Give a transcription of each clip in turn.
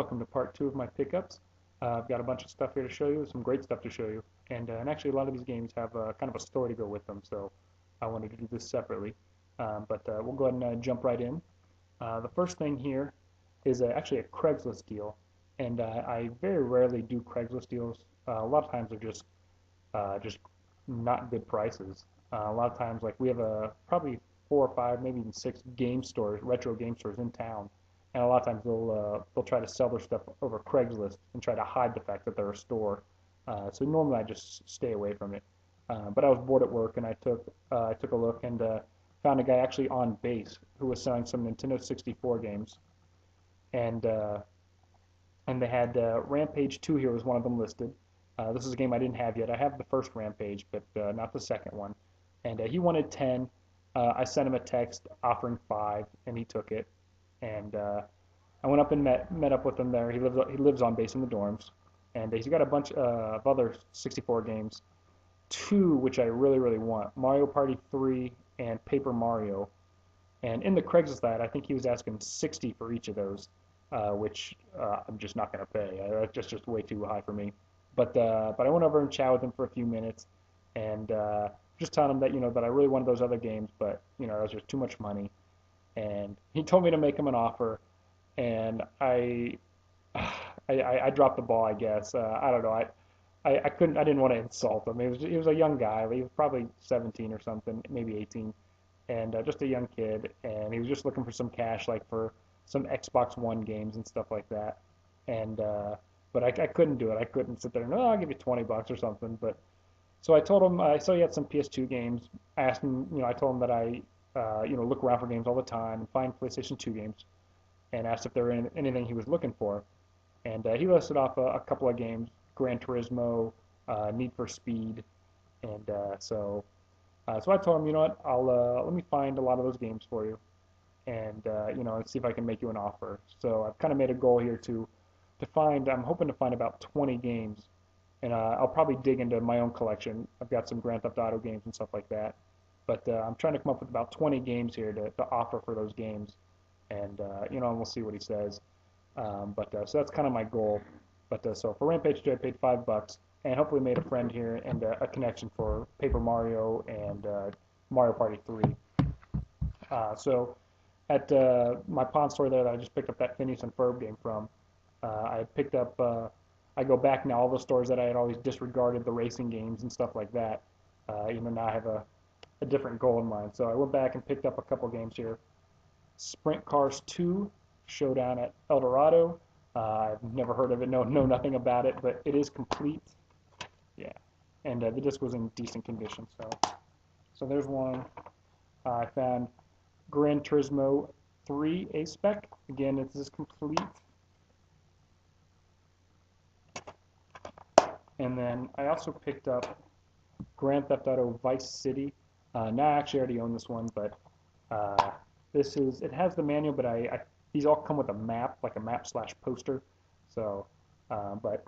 Welcome to part two of my pickups. I've got a bunch of stuff here to show you, some great stuff to show you, and actually a lot of these games have kind of a story to go with them, so I wanted to do this separately. But we'll go ahead and jump right in. The first thing here is actually a Craigslist deal, and I very rarely do Craigslist deals. A lot of times they're just not good prices. A lot of times, like we have probably 4 or 5, maybe even 6 game stores, retro game stores in town, and a lot of times they'll try to sell their stuff over Craigslist and try to hide the fact that they're a store. So normally I just stay away from it. But I was bored at work and I took a look and found a guy actually on base who was selling some Nintendo 64 games, and uh, and they had Rampage 2 here was one of them listed. This is a game I didn't have yet. I have the first Rampage, but not the second one. And he wanted 10. I sent him a text offering 5, and he took it. And I went up and met up with him there. He lives on base in the dorms, and he's got a bunch of other 64 games. 2 which I really want: Mario Party 3 and Paper Mario. And in the Craigslist ad, I think he was asking 60 for each of those, which I'm just not going to pay. That's just way too high for me. But I went over and chatted with him for a few minutes, and just telling him that that I really wanted those other games, but that was just too much money. And he told me to make him an offer, and I dropped the ball, I guess. I don't know. I couldn't. I didn't want to insult him. He was a young guy. He was probably 17 or something, maybe 18, and just a young kid. And he was just looking for some cash, like for some Xbox One games and stuff like that. And but I couldn't do it. I couldn't sit there and, I'll give you 20 bucks or something. But so I told him I saw he had some PS2 games. I asked him, I told him that I look around for games all the time and find PlayStation 2 games, and asked if there were anything he was looking for. And he listed off a couple of games: Gran Turismo, Need for Speed, and so I told him, what, I'll let me find a lot of those games for you, and and see if I can make you an offer. So I've kind of made a goal here to find. I'm hoping to find about 20 games, and I'll probably dig into my own collection. I've got some Grand Theft Auto games and stuff like that, but I'm trying to come up with about 20 games here to offer for those games, and and we'll see what he says. So that's kind of my goal. But so for Rampage 2, I paid $5, and hopefully made a friend here and a connection for Paper Mario and Mario Party 3. So at my pawn store there that I just picked up that Phineas and Ferb game from, I picked up. I go back now all the stores that I had always disregarded, the racing games and stuff like that. Now I have a different goal in mind. So I went back and picked up a couple games here. Sprint Cars 2, Showdown at El Dorado. I've never heard of it, know nothing about it, but it is complete. Yeah, and the disc was in decent condition. So there's one. I found Gran Turismo 3 A-Spec. Again, it is complete. And then I also picked up Grand Theft Auto Vice City. Now I actually already own this one, but it has the manual, but these all come with a map, like a map/poster. So, but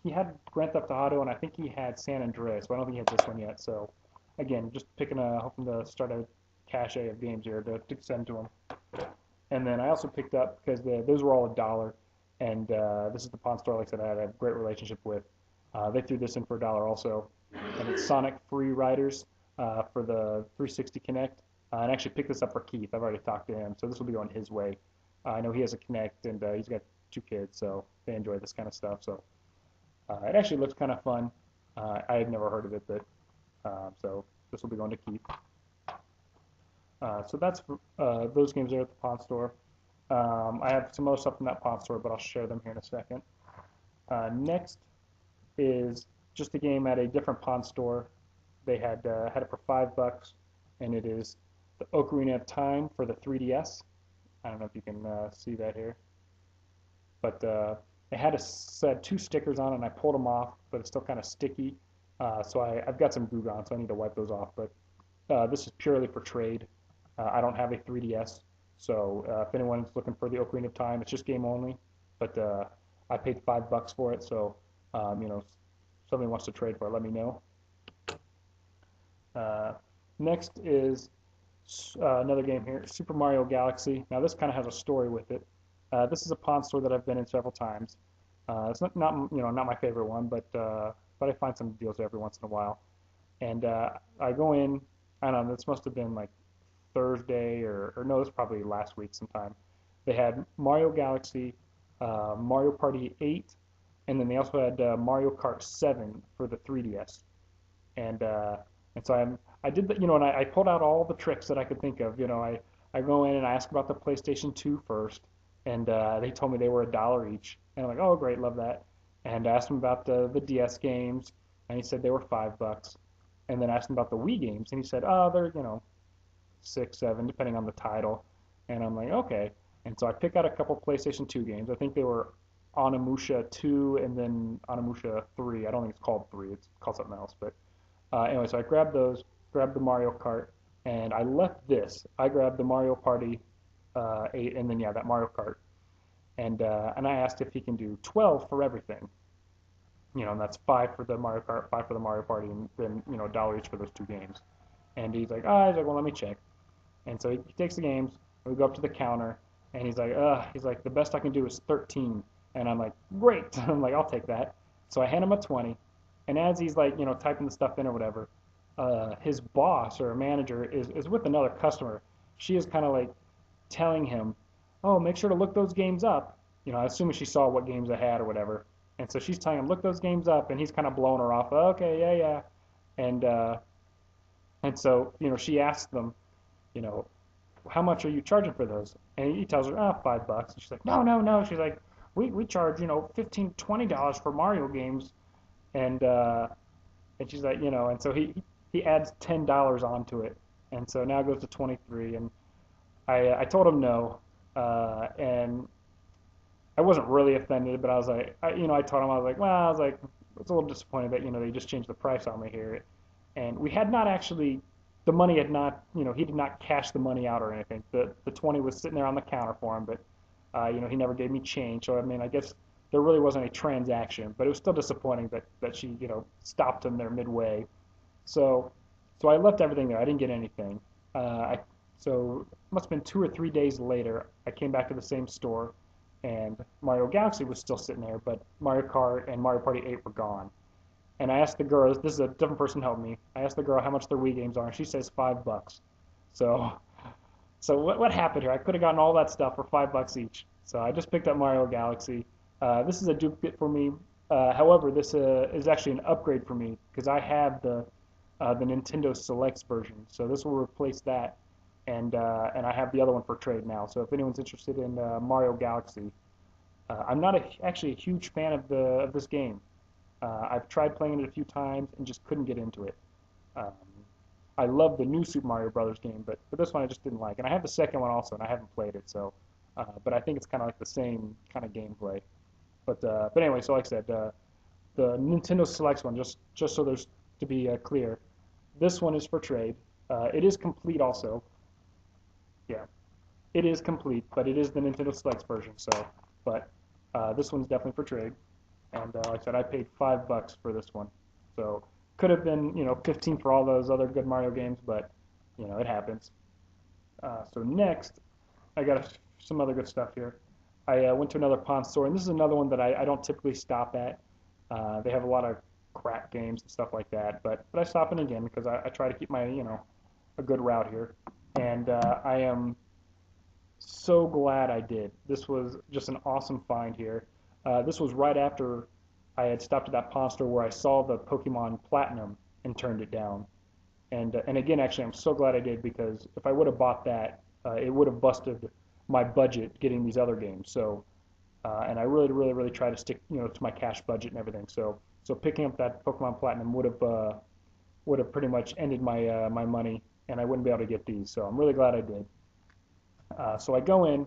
he had Grand Theft Auto, and I think he had San Andreas, but I don't think he has this one yet. So, again, just hoping to start a cache of games here to send to him. And then I also picked up, because those were all $1, and this is the pawn store, like I said, I had a great relationship with. They threw this in for $1 also, and it's Sonic Free Riders for the 360 Connect. And actually picked this up for Keith. I've already talked to him, so this will be going his way. I know he has a Connect, and he's got 2 kids, so they enjoy this kind of stuff. So it actually looks kind of fun. I had never heard of it, but so this will be going to Keith. So that's those games there at the pawn store. I have some other stuff from that pawn store, but I'll share them here in a second. Next is just a game at a different pawn store. They had it for $5, and it is the Ocarina of Time for the 3DS. I don't know if you can see that here, but it had 2 stickers on it, and I pulled them off, but it's still kind of sticky. So I've got some glue on, so I need to wipe those off. But this is purely for trade. I don't have a 3DS, so if anyone's looking for the Ocarina of Time, it's just game only. But I paid $5 for it, so if somebody wants to trade for it, let me know. Next is another game here, Super Mario Galaxy. Now this kind of has a story with it. This is a pawn store that I've been in several times. It's not not my favorite one, but I find some deals every once in a while. And I go in. I don't know. This must have been like Thursday or no, it was probably last week sometime. They had Mario Galaxy, Mario Party 8, and then they also had Mario Kart 7 for the 3DS. And uh, and so I did the, and I pulled out all the tricks that I could think of. I go in and I ask about the PlayStation 2 first, and they told me they were $1 each, and I'm like, oh great, love that. And I asked him about the DS games, and he said they were $5. And then I asked him about the Wii games, and he said, oh, they're 6, 7, depending on the title. And I'm like, okay. And so I pick out a couple PlayStation 2 games. I think they were Onimusha 2 and then Onimusha 3. I don't think it's called 3. It's called something else. But anyway, so I grabbed those, grabbed the Mario Kart, and I left this. I grabbed the Mario Party 8 and then, yeah, that Mario Kart. And I asked if he can do 12 for everything. And that's 5 for the Mario Kart, 5 for the Mario Party, and then, $1 each for those two games. And he's like, well, let me check. And so he takes the games, and we go up to the counter, and he's like, the best I can do is 13. And I'm like, great. I'm like, I'll take that. So I hand him a 20, and as he's like, typing the stuff in or whatever, his boss or manager is with another customer. She is kind of like telling him, oh, make sure to look those games up. Assuming she saw what games I had or whatever. And so she's telling him, look those games up, and he's kind of blowing her off. Okay, yeah, yeah. And so, she asks them, you know, how much are you charging for those? And he tells her, $5. And she's like, no, no, no. She's like, we charge, $15, $20 for Mario games. And and she's like, and so he adds $10 onto it. And so now it goes to 23. And I told him no. And I wasn't really offended, but I was like, I told him, I was like, well, I was like, it's a little disappointed that, they just changed the price on me here. And we had not actually, the money had not, he did not cash the money out or anything. The 20 was sitting there on the counter for him, but, he never gave me change. So, I mean, I guess there really wasn't a transaction, but it was still disappointing that she, stopped him there midway. So, so I left everything there. I didn't get anything. So it must have been 2 or 3 days later, I came back to the same store, and Mario Galaxy was still sitting there, but Mario Kart and Mario Party 8 were gone. And I asked the girl, this is a different person helped me. I asked the girl how much their Wii games are, and she says $5. So, so what happened here? I could have gotten all that stuff for $5 each. So I just picked up Mario Galaxy. This is a duplicate for me. However, this is actually an upgrade for me because I have the Nintendo Selects version. So this will replace that, and I have the other one for trade now. So if anyone's interested in Mario Galaxy, I'm not actually a huge fan of this game. I've tried playing it a few times and just couldn't get into it. Um, I love the new Super Mario Brothers game, but this one I just didn't like. And I have the second one also, and I haven't played it. So, but I think it's kind of like the same kind of gameplay. But anyway, so like I said, the Nintendo Selects one, just so there's to be clear, this one is for trade. It is complete also. Yeah, it is complete, but it is the Nintendo Selects version. So, but this one's definitely for trade. And like I said, I paid $5 for this one. So could have been, 15 for all those other good Mario games, but it happens. So next, I got some other good stuff here. I went to another pawn store, and this is another one that I don't typically stop at. They have a lot of crap games and stuff like that, but I stop in again because I try to keep my, a good route here. And I am so glad I did. This was just an awesome find here. This was right after I had stopped at that pawn store where I saw the Pokemon Platinum and turned it down. And again, actually, I'm so glad I did because if I would have bought that, it would have busted my budget getting these other games. So, and I really, really, really try to stick, to my cash budget and everything. So picking up that Pokemon Platinum would have pretty much ended my money, and I wouldn't be able to get these. So I'm really glad I did. So I go in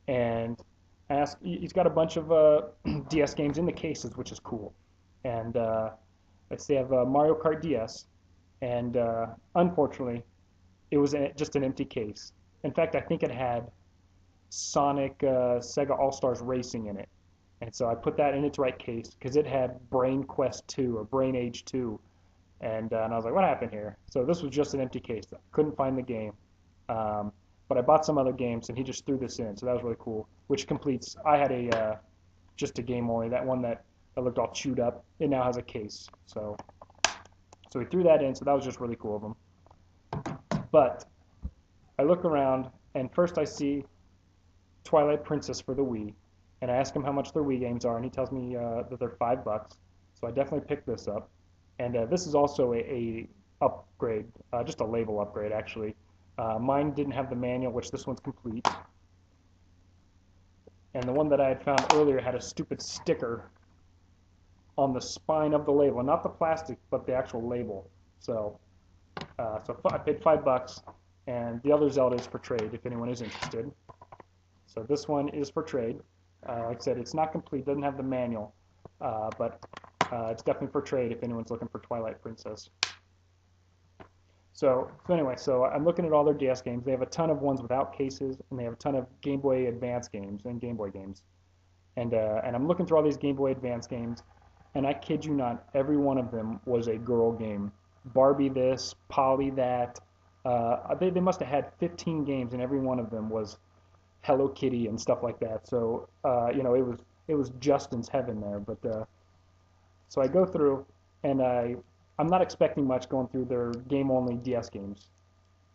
and ask. He's got a bunch of DS games in the cases, which is cool. And let's say I have Mario Kart DS, and unfortunately, it was just an empty case. In fact, I think it had Sonic Sega All Stars Racing in it. And so I put that in its right case because it had Brain Quest 2 or Brain Age 2. And I was like, what happened here? So this was just an empty case. I couldn't find the game. but I bought some other games and he just threw this in, so that was really cool. Which completes. I had a just a game only, that one that looked all chewed up. It now has a case, so he threw that in, so that was just really cool of him. But I look around and first I see Twilight Princess for the Wii, and I ask him how much their Wii games are, and he tells me that they're $5. So I definitely picked this up, and this is also a upgrade, just a label upgrade actually. Mine didn't have the manual, which this one's complete, and the one that I had found earlier had a stupid sticker on the spine of the label, not the plastic, but the actual label. So, so I paid $5, and the other Zelda is for trade if anyone is interested. So this one is for trade. Like I said, it's not complete, doesn't have the manual, but it's definitely for trade if anyone's looking for Twilight Princess. So anyway, so I'm looking at all their DS games. They have a ton of ones without cases, and they have a ton of Game Boy Advance games and Game Boy games. And I'm looking through all these Game Boy Advance games, and I kid you not, every one of them was a girl game. Barbie this, Polly that. They must have had 15 games, and every one of them was Hello Kitty and stuff like that. So you know, it was Justin's heaven there. But so I go through, and I'm not expecting much going through their game-only DS games.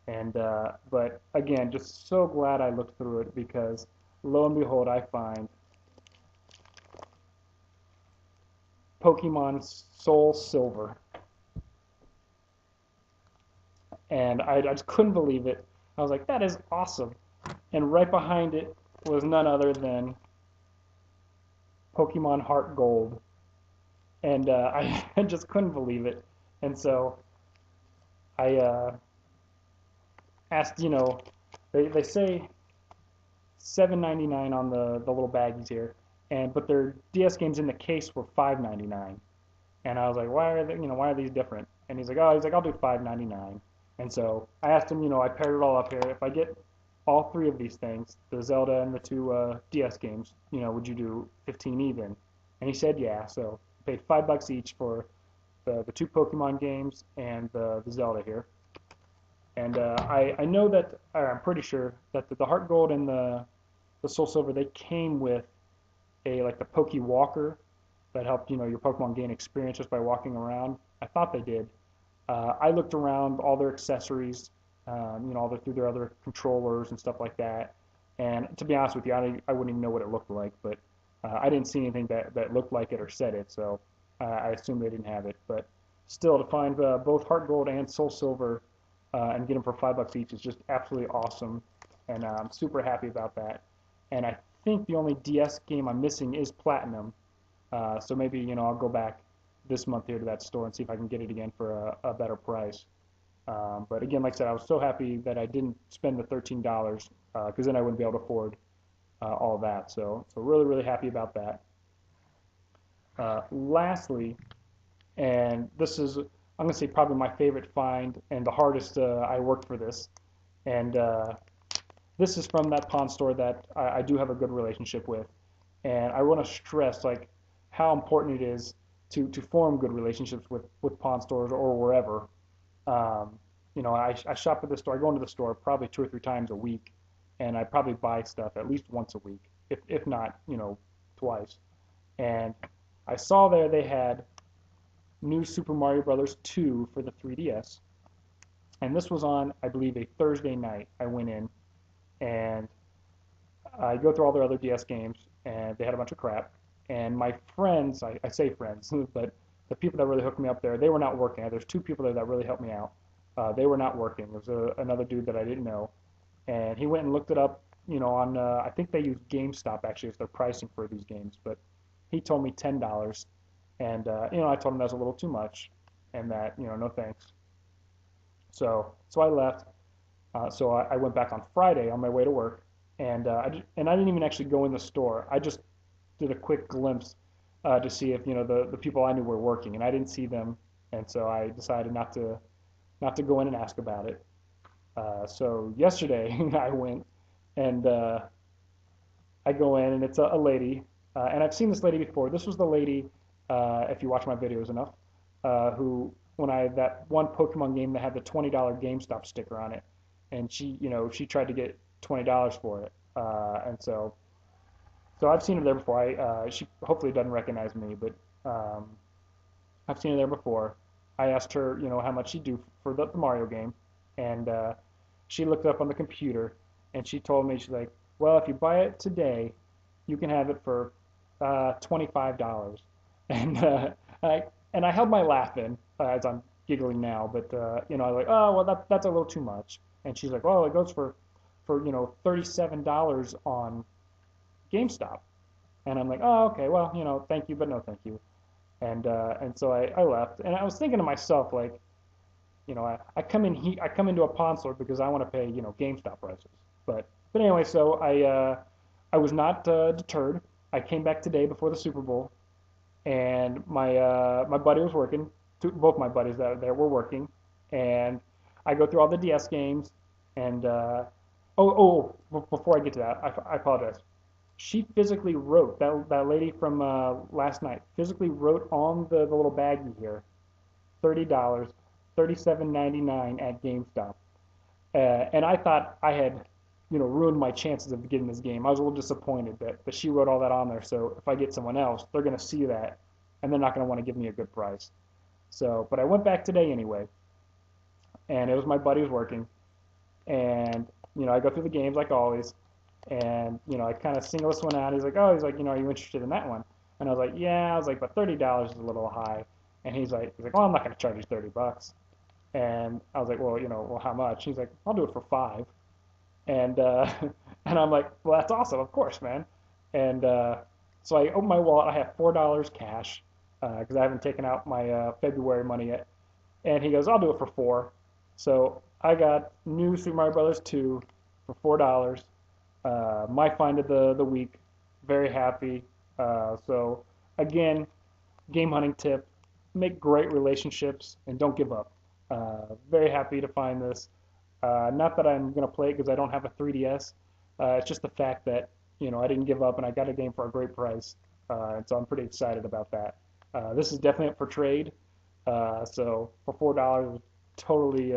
And but again, just so glad I looked through it because lo and behold, I find Pokemon Soul Silver, and I just couldn't believe it. I was like, that is awesome. And right behind it was none other than Pokemon Heart Gold, and I just couldn't believe it. And so I asked, you know, they say $7.99 on the little baggies here, but their DS games in the case were $5.99, and I was like, why are they, you know, why are these different? And he's like, I'll do $5.99. And so I asked him, you know, I paired it all up here. If I get all three of these things, the Zelda and the two DS games, you know, would you do 15 even? And he said, yeah. So I paid $5 each for the two Pokemon games and the Zelda here. And I know that, or I'm pretty sure that the Heart Gold and the Soul Silver, they came with like the Poke Walker that helped, you know, your Pokemon gain experience just by walking around. I thought they did. I looked around all their accessories, you know, through their other controllers and stuff like that. And to be honest with you, I wouldn't even know what it looked like, but I didn't see anything that looked like it or said it, so I assumed they didn't have it. But still, to find both Heart Gold and Soul Silver and get them for $5 each is just absolutely awesome, and I'm super happy about that. And I think the only DS game I'm missing is Platinum, so maybe, you know, I'll go back this month here to that store and see if I can get it again for a better price. But again, like I said, I was so happy that I didn't spend the $13 because then I wouldn't be able to afford all that. So really, really happy about that. Lastly, and this is, I'm going to say probably my favorite find and the hardest I worked for this. And this is from that pawn store that I do have a good relationship with. And I want to stress like how important it is to form good relationships with pawn stores or wherever. You know, I shop at the store. I go into the store probably 2 or 3 times a week, and I probably buy stuff at least once a week, if not, you know, twice. And I saw there they had New Super Mario Bros. 2 for the 3DS, and this was on, I believe, a Thursday night. I went in, and I go through all their other DS games, and they had a bunch of crap. And my friends, I say friends, but the people that really hooked me up there, they were not working. There's 2 people there that really helped me out. They were not working. There was another dude that I didn't know, and he went and looked it up, you know, on I think they use GameStop actually as their pricing for these games, but he told me $10, and you know, I told him that's a little too much, and that, you know, no thanks. So I left. So I went back on Friday on my way to work, and I didn't even actually go in the store. I just did a quick glimpse to see if, you know, the people I knew were working, and I didn't see them, and so I decided not to go in and ask about it. So yesterday I went, and I go in, and it's a lady, and I've seen this lady before. This was the lady, if you watch my videos enough, who, when that one Pokemon game that had the $20 GameStop sticker on it, and she tried to get $20 for it. And so I've seen her there before. She hopefully doesn't recognize me, but um, I've seen her there before. I asked her, how much she'd do for the Mario game, and she looked up on the computer, and she told me, she's like, well, if you buy it today, you can have it for $25. And I and I held my laugh in as I'm giggling now, but I was like, oh well, that's a little too much. And she's like, oh, it goes for $37 on GameStop. And I'm like, oh, okay, well, thank you, but no thank you. And so I left, and I was thinking to myself, like, I come into a pawn store because I want to pay, GameStop prices. But anyway, so I was not deterred. I came back today before the Super Bowl, and my buddy was working. Both my buddies that there were working, and I go through all the DS games, and before I get to that, I apologize. She physically wrote that lady from last night physically wrote on the little baggie here $30, 37.99 at GameStop. And I thought I had, ruined my chances of getting this game. I was a little disappointed that she wrote all that on there. So if I get someone else, they're going to see that, and they're not going to want to give me a good price. So, but I went back today anyway, and it was my buddy who's working, and I go through the games like always, and I kind of single this one out. He's like, are you interested in that one? And I was like, yeah. I was like, but $30 is a little high. And he's like, well, I'm not going to charge you $30. And I was like, well, how much? He's like, I'll do it for 5. And and I'm like, well, that's awesome, of course, man. And so I open my wallet. I have $4 cash because I haven't taken out my February money yet. And he goes, I'll do it for 4. So I got New Super Mario Brothers 2 for $4. My find of the week. Very happy. So again, game hunting tip: make great relationships and don't give up. Very happy to find this. Not that I'm going to play it because I don't have a 3DS. It's just the fact that I didn't give up and I got a game for a great price, and so I'm pretty excited about that. This is definitely up for trade. So for $4, totally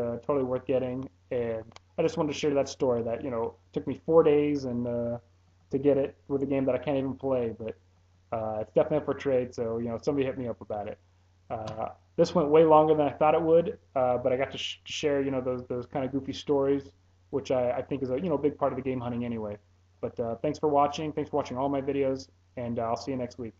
worth getting. And I just wanted to share that story that took me 4 days and to get it with a game that I can't even play, but it's definitely up for trade. So somebody hit me up about it. This went way longer than I thought it would, but I got to share those kind of goofy stories, which I think is a big part of the game hunting anyway. But thanks for watching. Thanks for watching all my videos, and I'll see you next week.